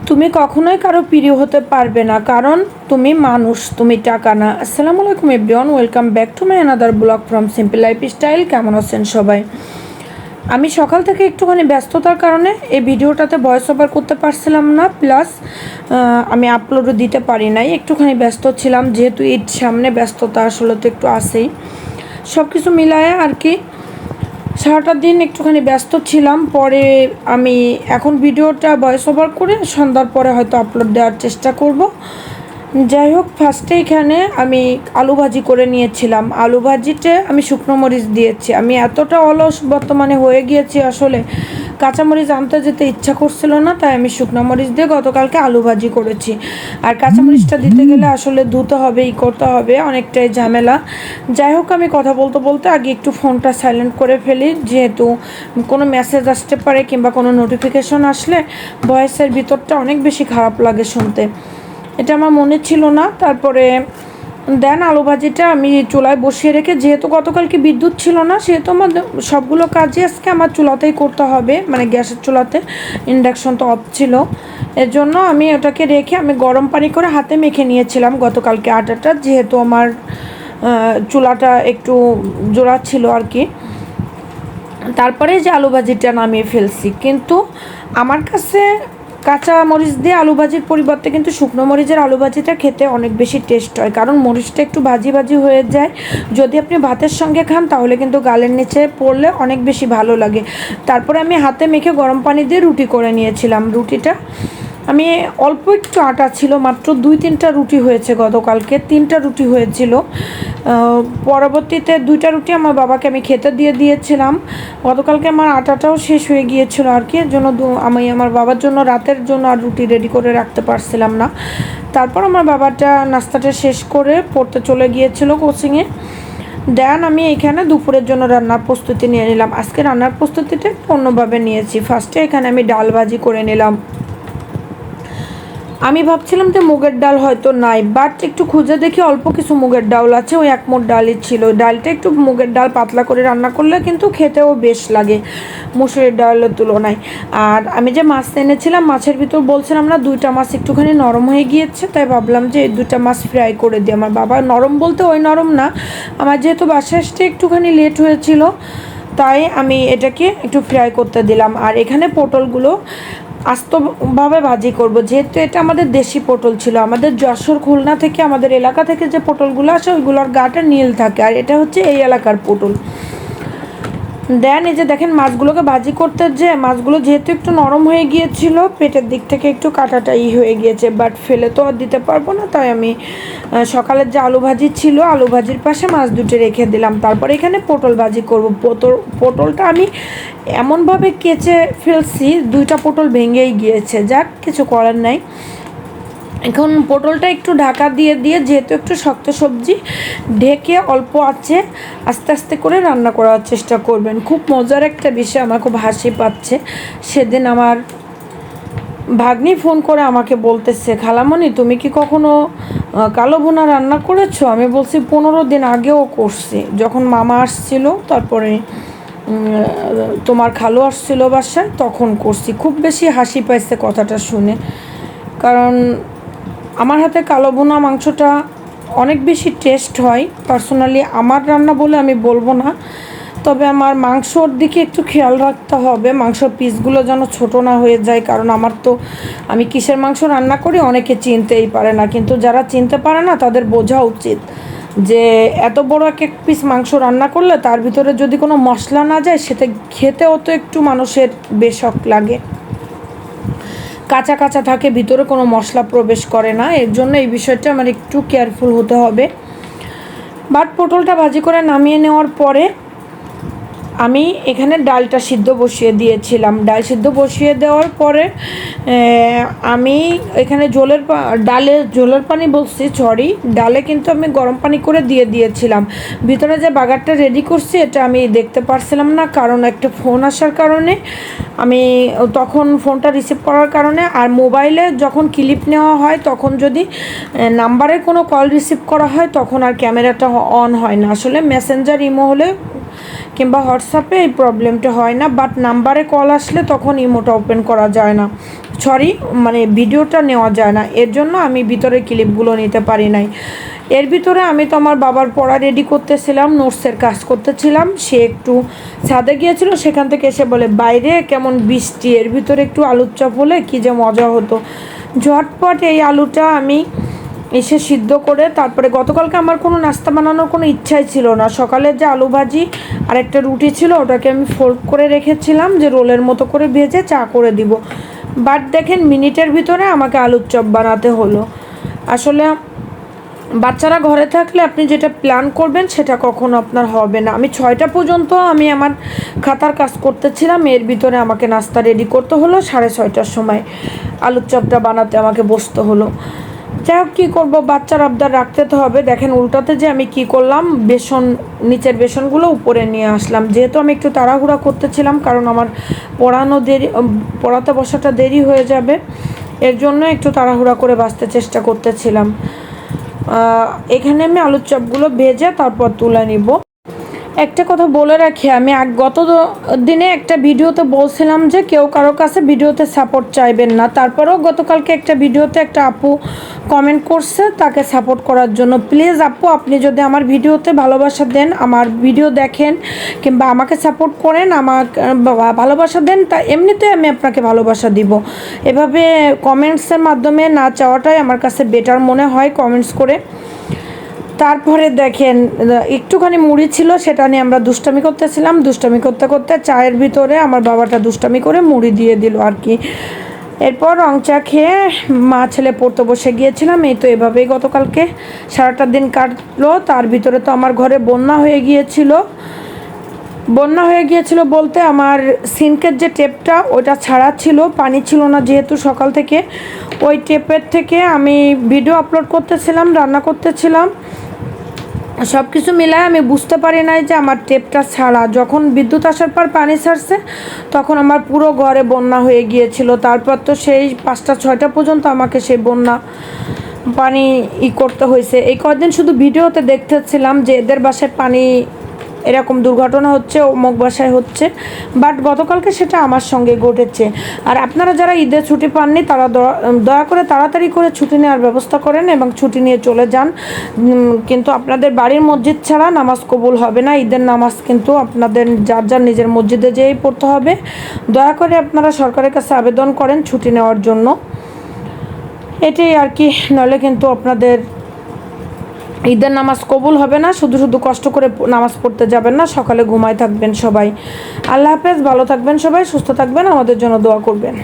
তুমি কখনোই কারো প্রিয় হতে পারবে না, কারণ তুমি মানুষ, তুমি টাকা না। আসসালামু আলাইকুম everyone, welcome back to my another blog from simple life style. কেমন আছেন সবাই? আমি সকাল থেকে একটুখানি ব্যস্ততার কারণে এই ভিডিওটাতে ভয়েস ওভার করতে পারছিলাম না, প্লাস আমি আপলোডও দিতে পারি নাই। একটুখানি ব্যস্ত ছিলাম, যেহেতু ঈদ সামনে, ব্যস্ততা আসলে তো একটু আছেই। সব কিছু মিলায় আর কি সারাটা দিন একটুখানি ব্যস্ত ছিলাম। পরে আমি এখন ভিডিওটা ভয়েস ওভার করে সন্ধ্যার পরে হয়তো আপলোড দেওয়ার চেষ্টা করব। যাই হোক, ফার্স্টে এখানে আমি আলু ভাজি করে নিয়েছিলাম। আলু ভাজিতে আমি শুকনো মরিচ দিয়েছি। আমি এতটা অলস বর্তমানে হয়ে গিয়েছি, আসলে কাঁচামরিচ আনতে যেতে ইচ্ছা করছিল না, তাই আমি শুকনো মরিচ দিয়ে গতকালকে আলু ভাজি করেছি। আর কাঁচামরিচটা দিতে গেলে আসলে ধুতে হবে, করতে হবে, অনেকটাই ঝামেলা। যাই হোক, আমি কথা বলতে বলতে আগে একটু ফোনটা সাইলেন্ট করে ফেলি, যেহেতু কোনো মেসেজ আসতে পারে কিংবা কোনো নোটিফিকেশন আসলে ভয়েসের ভিতরটা অনেক বেশি খারাপ লাগে শুনতে। এটা আমার মনে ছিল না। তারপরে দেন আলু ভাজিটা আমি চুলায় বসিয়ে রেখে, যেহেতু গতকালকে বিদ্যুৎ ছিল না, সেহেতু আমার সবগুলো কাজই আজকে আমার চুলাতেই করতে হবে, মানে গ্যাসের চুলাতে। ইন্ডাকশন তো অফ ছিল, এর জন্য আমি ওটাকে রেখে আমি গরম পানি করে হাতে মেখে নিয়েছিলাম গতকালকে আটাটা, যেহেতু আমার চুলাটা একটু জোড়া ছিল আর কি। তারপরে যে আলু ভাজিটা নামিয়ে ফেলছি, কিন্তু আমার কাছে কাঁচা মরিচ দিয়ে আলু ভাজির পরিবর্তে কিন্তু শুকনো মরিচের আলু ভাজিটা খেতে অনেক বেশি টেস্ট হয়, কারণ মরিচটা একটু ভাজি ভাজি হয়ে যায়। যদি আপনি ভাতের সঙ্গে খান তাহলে কিন্তু গালের নিচে পড়লে অনেক বেশি ভালো লাগে। তারপরে আমি হাতে মেখে গরম পানি দিয়ে রুটি করে নিয়েছিলাম। রুটিটা আমি অল্প একটু আটা ছিল, মাত্র 2-3টা রুটি হয়েছে গতকালকে, 3টা রুটি হয়েছিল। পরবর্তীতে 2টা রুটি আমার বাবাকে আমি খেতে দিয়ে দিয়েছিলাম। গতকালকে আমার আটাটাও শেষ হয়ে গিয়েছিল আর কি, এর জন্য আমি আমার বাবার জন্য রাতের জন্য আর রুটি রেডি করে রাখতে পারছিলাম না। তারপর আমার বাবাটা নাস্তাটা শেষ করে পড়তে চলে গিয়েছিল কোচিংয়ে। দেন আমি এখানে দুপুরের জন্য রান্নার প্রস্তুতি নিয়ে নিলাম। আজকে রান্নার প্রস্তুতিটা অন্যভাবে নিয়েছি। ফার্স্টে এখানে আমি ডাল ভাজি করে নিলাম। আমি ভাবছিলাম যে মুগের ডাল হয়তো নাই, বাট একটু খুঁজে দেখি অল্প কিছু মুগের ডাল আছে, ওই 1 মুঠ ডালই ছিল। ডালটা একটু মুগের ডাল পাতলা করে রান্না করলে কিন্তু খেতেও বেশ লাগে মুসুরির ডালের তুলনায়। আর আমি যে মাছ এনেছিলাম, মাছের ভিতর বলছিলাম না 2টা মাছ একটুখানি নরম হয়ে গিয়েছে, তাই ভাবলাম যে এই 2টা মাছ ফ্রাই করে দিই। আমার বাবা নরম বলতে ওই নরম না, আমার যেহেতু বাসায় আসতে একটুখানি লেট হয়েছিল, তাই আমি এটাকে একটু ফ্রাই করতে দিলাম। আর এখানে পটলগুলো আস্তভাবে ভাজি করব, যেহেতু এটা আমাদের দেশি পটল ছিল। আমাদের যশোর খুলনা থেকে, আমাদের এলাকা থেকে যে পটলগুলো আসে ওইগুলোর গাটা নীল থাকে, আর এটা হচ্ছে এই এলাকার পটল। দেন এই যে দেখেন, মাছগুলোকে ভাজি করতে যে মাছগুলো যেহেতু একটু নরম হয়ে গিয়েছিল, পেটের দিক থেকে একটু কাটাটা হয়ে গিয়েছে, বাট ফেলে তো আর দিতে পারবো না, তাই আমি সকালের যে আলু ভাজি ছিল, আলু ভাজির পাশে মাছ দুটো রেখে দিলাম। তারপর এখানে পটল ভাজি করব। পটলটা আমি এমনভাবে কেচে ফেলছি, 2টা পটল ভেঙেই গিয়েছে, যাক কিছু করার নাই। এখন পটলটা একটু ঢাকা দিয়ে দিয়ে, যেহেতু একটু শক্ত সবজি, ঢেকে অল্প আছে আস্তে আস্তে করে রান্না করার চেষ্টা করবেন। খুব মজার একটা বিষয়, আমার খুব হাসি পাচ্ছে। সেদিন আমার ভাগ্নি ফোন করে আমাকে বলতেছে, খালামণি তুমি কি কখনো কালো ভুনা রান্না করেছো? আমি বলছি 15 দিন আগেও করছি, যখন মামা আসছিল, তারপরে তোমার খালু আসছিল বাসায়, তখন করছি। খুব বেশি হাসি পাইছে কথাটা শুনে, কারণ আমার হাতে কালো ভুনা মাংসটা অনেক বেশি টেস্ট হয়। পার্সোনালি আমার রান্না বলে আমি বলবো না, তবে আমার মাংসর দিকে একটু খেয়াল রাখতে হবে, মাংসর পিসগুলো যেন ছোটো না হয়ে যায়। কারণ আমি কিসের মাংস রান্না করি অনেকে চিনতেই পারে না, কিন্তু যারা চিনতে পারে না তাদের বোঝা উচিত যে এত বড় এক পিস মাংস রান্না করলে তার ভিতরে যদি কোনো মশলা না যায়, সেটা খেতেও তো একটু মানুষের বেশক লাগে। কাঁচা কাঁচা থাকে, ভিতরে কোনো মশলা প্রবেশ করে না, এর জন্য এই বিষয়টা আমার একটু কেয়ারফুল হতে হবে। বাট পটলটা ভাজি করে নামিয়ে নেওয়ার পরে আমি এখানে ডালটা সিদ্ধ বসিয়ে দিয়েছিলাম। ডাল সিদ্ধ বসিয়ে দেওয়ার পরে আমি এখানে ডালে জলের পানি বলছি, সরি, ডালে কিন্তু আমি গরম পানি করে দিয়ে দিয়েছিলাম। ভিতরে যে বাগারটা রেডি করছি এটা আমি দেখতে পারছিলাম না, কারণ একটা ফোন আসার কারণে, আমি তখন ফোনটা রিসিভ করার কারণে। আর মোবাইলে যখন ক্লিপ নেওয়া হয়, তখন যদি নাম্বারের কোনো কল রিসিভ করা হয়, তখন আর ক্যামেরাটা অন হয় না। আসলে মেসেঞ্জার, ইমো হলে কিংবা হোয়াটসঅ্যাপে এই প্রবলেমটা হয় না, বাট নাম্বারে কল আসলে তখন ইমোটা ওপেন করা যায় না, সরি মানে ভিডিওটা নেওয়া যায় না। এর জন্য আমি ভিতরে ক্লিপগুলো নিতে পারি নাই। এর ভিতরে আমি তো আমার বাবার পড়া রেডি করতেছিলাম, নোটসের কাজ করতেছিলাম। সে একটু ছাদে গিয়েছিল, সেখান থেকে এসে বলে বাইরে কেমন বৃষ্টি, এর ভিতরে একটু আলুর চপ হলে কী যে মজা হতো। ঝটপট এই আলুটা আমি এসে সিদ্ধ করে, তারপরে গতকালকে আমার কোনো নাস্তা বানানোর কোনো ইচ্ছাই ছিল না। সকালের যে আলু ভাজি আর একটা রুটি ছিল ওটাকে আমি ফোল্ড করে রেখেছিলাম যে রোলের মতো করে ভেজে চা করে দিব। বাট দেখেন মিনিটের ভিতরে আমাকে আলুর চপ বানাতে হলো। আসলে বাচ্চারা ঘরে থাকলে আপনি যেটা প্ল্যান করবেন সেটা কখনো আপনার হবে না। আমি 6টা পর্যন্ত আমি আমার খাতার কাজ করতেছিলাম, এর ভিতরে আমাকে নাস্তা রেডি করতে হলো। 6:30টার সময় আলুর চপটা বানাতে আমাকে বসতে হলো। যাই হোক, কী করবো, বাচ্চার আবদার রাখতে তো হবে। দেখেন উল্টাতে যে আমি কি করলাম, বেসন নিচের বেসনগুলো উপরে নিয়ে আসলাম। যেহেতু আমি একটু তাড়াহুড়া করতেছিলাম, কারণ আমার পড়াতে বসাটা দেরি হয়ে যাবে, এর জন্য একটু তাড়াহুড়া করে বাঁচতে চেষ্টা করতেছিলাম। এখানে আমি আলুর চপগুলো ভেজে তারপর তুলে নিব। একটা কথা বলে রাখি, আমি গত দিনে একটা ভিডিওতে বলছিলাম যে কেউ কারোর কাছে ভিডিওতে সাপোর্ট চাইবেন না। তারপরেও গতকালকে একটা ভিডিওতে একটা আপু কমেন্ট করছে তাকে সাপোর্ট করার জন্য। প্লিজ আপু, আপনি যদি আমার ভিডিওতে ভালোবাসা দেন, আমার ভিডিও দেখেন কিংবা আমাকে সাপোর্ট করেন, আমাকে ভালোবাসা দেন, তা এমনিতে আমি আপনাকে ভালোবাসা দিব। এভাবে কমেন্টসের মাধ্যমে না চাওয়াটাই আমার কাছে বেটার মনে হয়, কমেন্টস করে। তারপরে দেখেন একটুখানি মুড়ি ছিল, সেটা নিয়ে আমরা দুষ্টামি করতেছিলাম। দুষ্টামি করতে করতে চায়ের ভিতরে আমার বাবাটা দুষ্টামি করে মুড়ি দিয়ে দিল আর কি। এরপর রং চা খেয়ে মা ছেলে পড়তে বসে গিয়েছিলাম। এই তো এভাবেই গতকালকে সারাটা দিন কাটলো। তার ভিতরে তো আমার ঘরে বন্যা হয়ে গিয়েছিল বলতে আমার সিঙ্কের যে টেপটা ওটা ছাড়া ছিল, পানি ছিল না যেহেতু সকাল থেকে। ওই টেপের থেকে আমি ভিডিও আপলোড করতেছিলাম, রান্না করতেছিলাম, সব কিছু মিলায় আমি বুঝতে পারি নাই যে আমার টেপটা ছাড়া। যখন বিদ্যুৎ আসার পর পানি ছাড়ছে তখন আমার পুরো ঘরে বন্যা হয়ে গিয়েছিল। তারপর তো সেই 5টা-6টা পর্যন্ত আমাকে সেই বন্যা পানি করতে হয়েছে। এই কয়েকদিন শুধু ভিডিওতে দেখতেছিলাম যে এদের বাসায় পানি এরকম দুর্ঘটনা হচ্ছে, অমুক বাসায় হচ্ছে, বাট গতকালকে সেটা আমার সঙ্গে ঘটেছে। আর আপনারা যারা ঈদের ছুটি পাননি তারা দয়া করে তাড়াতাড়ি করে ছুটি নেওয়ার ব্যবস্থা করেন এবং ছুটি নিয়ে চলে যান। কিন্তু আপনাদের বাড়ির মসজিদ ছাড়া নামাজ কবুল হবে না। ঈদের নামাজ কিন্তু আপনাদের যার যার নিজের মসজিদে যেয়েই পড়তে হবে। দয়া করে আপনারা সরকারের কাছে আবেদন করেন ছুটি নেওয়ার জন্য, এটাই আর কি। নইলে কিন্তু আপনাদের ঈদের নামাজ কবুল হবে না। শুধু শুধু কষ্ট করে নামাজ পড়তে যাবেন না, সকালে ঘুমায় থাকবেন সবাই। আল্লাহ হাফেজ, ভালো থাকবেন সবাই, সুস্থ থাকবেন, আমাদের জন্য দোয়া করবেন।